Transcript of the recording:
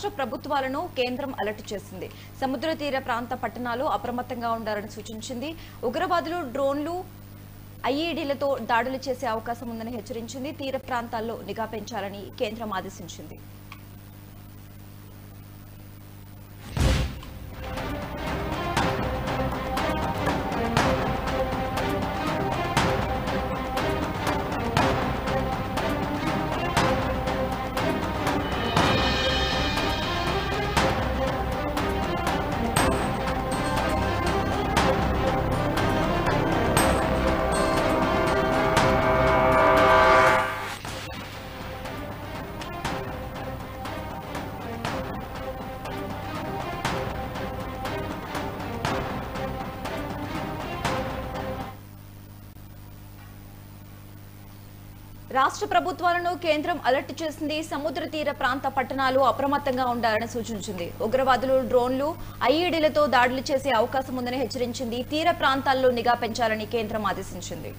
రాష్ట్ర ప్రభుత్వాలను కేంద్రం అలర్ట్ చేసింది. సముద్ర తీర ప్రాంత పట్టణాలు అప్రమత్తంగా ఉండాలని సూచించింది. ఉగ్రవాదులు డ్రోన్లు ఐఈడీలతో దాడులు చేసే అవకాశం ఉందని హెచ్చరించింది. తీర ప్రాంతాల్లో నిఘా పెంచాలని కేంద్రం ఆదేశించింది. రాష్ట్ర ప్రభుత్వాలను కేంద్రం అలర్ట్ చేసింది. సముద్ర తీర ప్రాంత పట్టణాలు అప్రమత్తంగా ఉండాలని సూచించింది. ఉగ్రవాదులు డ్రోన్లు ఐఈడీలతో దాడులు చేసే అవకాశం ఉందని హెచ్చరించింది. తీర ప్రాంతాల్లో నిఘా పెంచాలని కేంద్రం ఆదేశించింది.